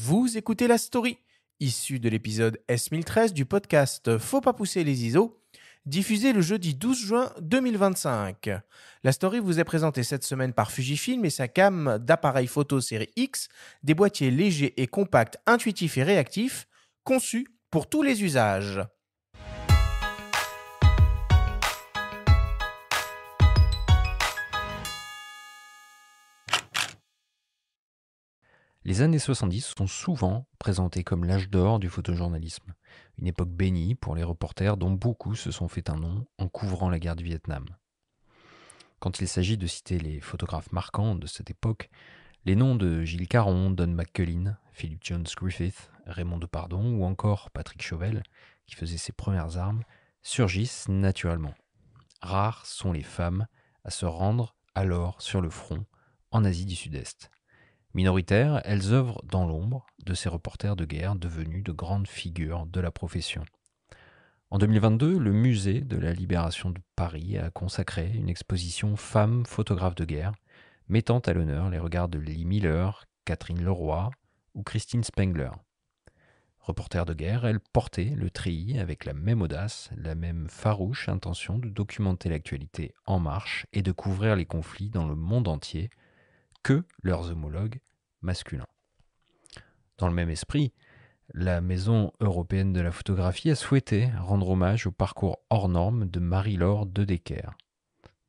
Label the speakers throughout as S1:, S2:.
S1: Vous écoutez La Story, issue de l'épisode S1013 du podcast Faut pas pousser les ISO, diffusé le jeudi 12 juin 2025. La Story vous est présentée cette semaine par Fujifilm et sa gamme d'appareils photo série X, des boîtiers légers et compacts, intuitifs et réactifs, conçus pour tous les usages.
S2: Les années 70 sont souvent présentées comme l'âge d'or du photojournalisme, une époque bénie pour les reporters dont beaucoup se sont fait un nom en couvrant la guerre du Vietnam. Quand il s'agit de citer les photographes marquants de cette époque, les noms de Gilles Caron, Don McCullin, Philip Jones Griffith, Raymond Depardon ou encore Patrick Chauvel, qui faisait ses premières armes, surgissent naturellement. Rares sont les femmes à se rendre alors sur le front en Asie du Sud-Est. Minoritaires, elles œuvrent dans l'ombre de ces reporters de guerre devenus de grandes figures de la profession. En 2022, le musée de la Libération de Paris a consacré une exposition Femmes photographes de guerre, mettant à l'honneur les regards de Lee Miller, Catherine Leroy ou Christine Spengler. Reporters de guerre, elles portaient le treillis avec la même audace, la même farouche intention de documenter l'actualité en marche et de couvrir les conflits dans le monde entier que leurs homologues masculins. Dans le même esprit, la Maison européenne de la photographie a souhaité rendre hommage au parcours hors norme de Marie-Laure de Decker.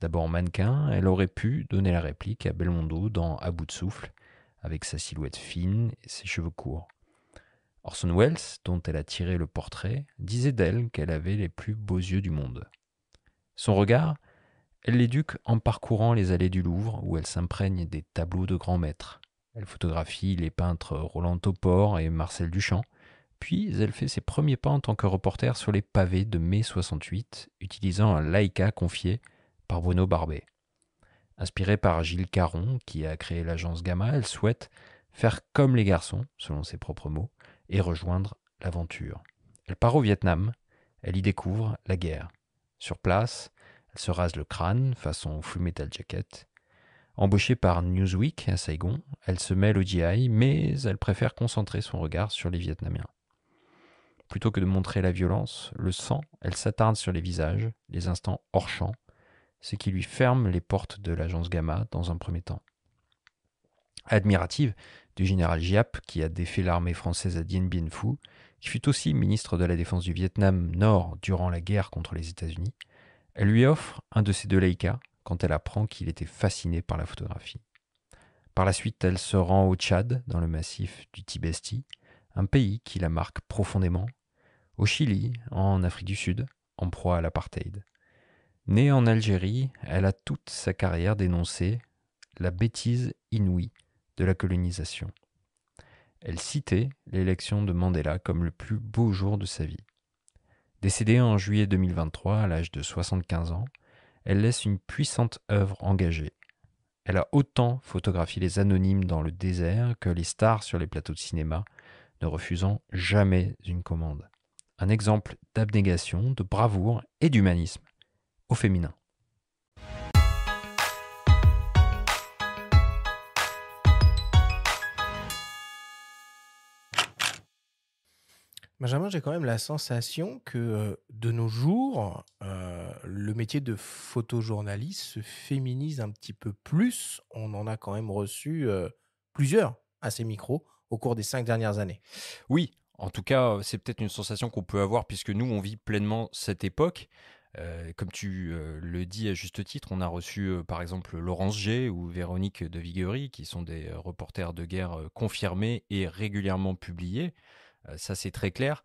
S2: D'abord mannequin, elle aurait pu donner la réplique à Belmondo dans À bout de souffle, avec sa silhouette fine et ses cheveux courts. Orson Welles, dont elle a tiré le portrait, disait d'elle qu'elle avait les plus beaux yeux du monde. Son regard, elle l'éduque en parcourant les allées du Louvre où elle s'imprègne des tableaux de grands maîtres. Elle photographie les peintres Roland Topor et Marcel Duchamp, puis elle fait ses premiers pas en tant que reporter sur les pavés de mai 68, utilisant un Leica confié par Bruno Barbet. Inspirée par Gilles Caron, qui a créé l'agence Gamma, elle souhaite faire comme les garçons, selon ses propres mots, et rejoindre l'aventure. Elle part au Vietnam, elle y découvre la guerre. Sur place, elle se rase le crâne, façon Full Metal Jacket. Embauchée par Newsweek à Saigon, elle se mêle au GI, mais elle préfère concentrer son regard sur les Vietnamiens. Plutôt que de montrer la violence, le sang, elle s'attarde sur les visages, les instants hors champ, ce qui lui ferme les portes de l'agence Gamma dans un premier temps. Admirative du général Giap, qui a défait l'armée française à Dien Bien Phu, qui fut aussi ministre de la Défense du Vietnam Nord durant la guerre contre les États-Unis, elle lui offre un de ses deux Leica quand elle apprend qu'il était fasciné par la photographie. Par la suite, elle se rend au Tchad, dans le massif du Tibesti, un pays qui la marque profondément, au Chili, en Afrique du Sud, en proie à l'apartheid. Née en Algérie, elle a toute sa carrière dénoncé la bêtise inouïe de la colonisation. Elle citait l'élection de Mandela comme le plus beau jour de sa vie. Décédée en juillet 2023 à l'âge de 75 ans, elle laisse une puissante œuvre engagée. Elle a autant photographié les anonymes dans le désert que les stars sur les plateaux de cinéma, ne refusant jamais une commande. Un exemple d'abnégation, de bravoure et d'humanisme au féminin.
S1: Benjamin, j'ai quand même la sensation que de nos jours, le métier de photojournaliste se féminise un petit peu plus. On en a quand même reçu plusieurs à ces micros au cours des 5 dernières années.
S2: Oui, en tout cas, c'est peut-être une sensation qu'on peut avoir puisque nous, on vit pleinement cette époque. Comme tu le dis à juste titre, on a reçu par exemple Laurence G ou Véronique de Viguerie, qui sont des reporters de guerre confirmés et régulièrement publiés. Ça, c'est très clair.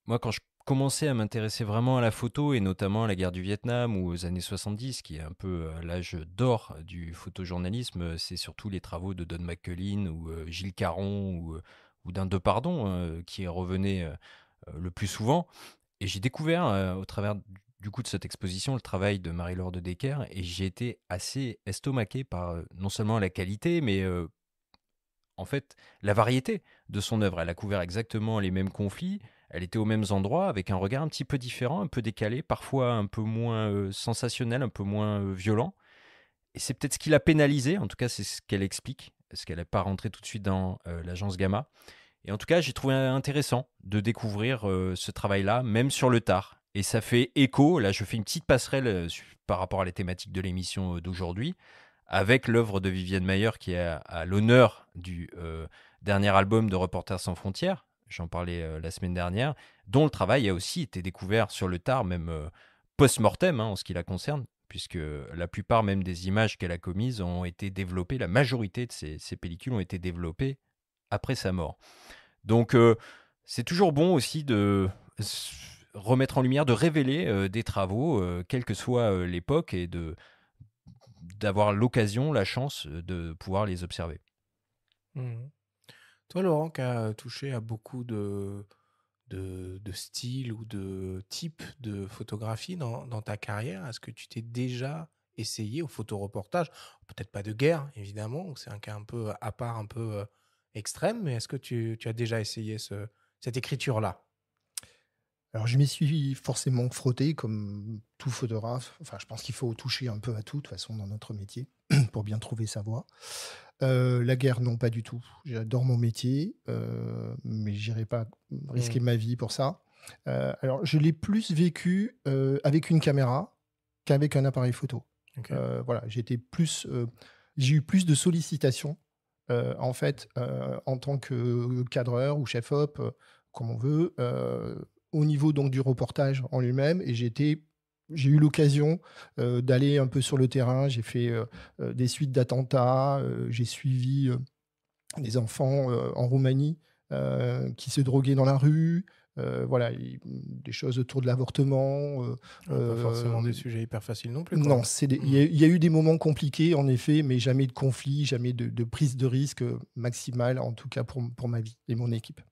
S2: Moi, quand je commençais à m'intéresser vraiment à la photo, et notamment à la guerre du Vietnam ou aux années 70, qui est un peu l'âge d'or du photojournalisme, c'est surtout les travaux de Don McCullin ou Gilles Caron ou d'un Depardon qui revenait le plus souvent. Et j'ai découvert au travers du coup de cette exposition le travail de Marie-Laure de Decker, et j'ai été assez estomaqué par non seulement la qualité, mais en fait, la variété de son œuvre. Elle a couvert exactement les mêmes conflits, elle était aux mêmes endroits, avec un regard un petit peu différent, un peu décalé, parfois un peu moins sensationnel, un peu moins violent. Et c'est peut-être ce qui l'a pénalisé, en tout cas c'est ce qu'elle explique, parce qu'elle n'est pas rentrée tout de suite dans l'agence Gamma. Et en tout cas, j'ai trouvé intéressant de découvrir ce travail-là, même sur le tard. Et ça fait écho, là je fais une petite passerelle par rapport à la thématique de l'émission d'aujourd'hui, avec l'œuvre de Viviane Mayer qui est à l'honneur du dernier album de Reporters sans frontières, j'en parlais la semaine dernière, dont le travail a aussi été découvert sur le tard, même post-mortem en ce qui la concerne, puisque la plupart même des images qu'elle a commises ont été développées, la majorité de ces pellicules ont été développées après sa mort. Donc c'est toujours bon aussi de remettre en lumière, de révéler des travaux, quelle que soit l'époque, et d'avoir l'occasion, la chance de pouvoir les observer.
S1: Mmh. Toi, Laurent, qui as touché à beaucoup de styles ou de types de photographie dans ta carrière, est-ce que tu t'es déjà essayé au photoreportage? Peut-être pas de guerre, évidemment, c'est un cas un peu à part, un peu extrême, mais est-ce que tu as déjà essayé cette écriture-là?
S3: Alors, je m'y suis forcément frotté comme tout photographe. Enfin, je pense qu'il faut toucher un peu à tout, de toute façon, dans notre métier, pour bien trouver sa voie. La guerre, non, pas du tout. J'adore mon métier, mais j'irai pas risquer ma vie pour ça. Alors, je l'ai plus vécu avec une caméra qu'avec un appareil photo.
S1: Ok.
S3: Voilà, j'ai eu plus de sollicitations, en fait, en tant que cadreur ou chef-op, comme on veut, au niveau donc du reportage en lui-même. Et j'ai eu l'occasion d'aller un peu sur le terrain. J'ai fait des suites d'attentats. J'ai suivi des enfants en Roumanie qui se droguaient dans la rue. Voilà, des choses autour de l'avortement.
S1: Pas forcément des sujets hyper faciles non plus, quoi.
S3: Non, il y a eu des moments compliqués, en effet, mais jamais de conflit, jamais de prise de risque maximale, en tout cas pour ma vie et mon équipe.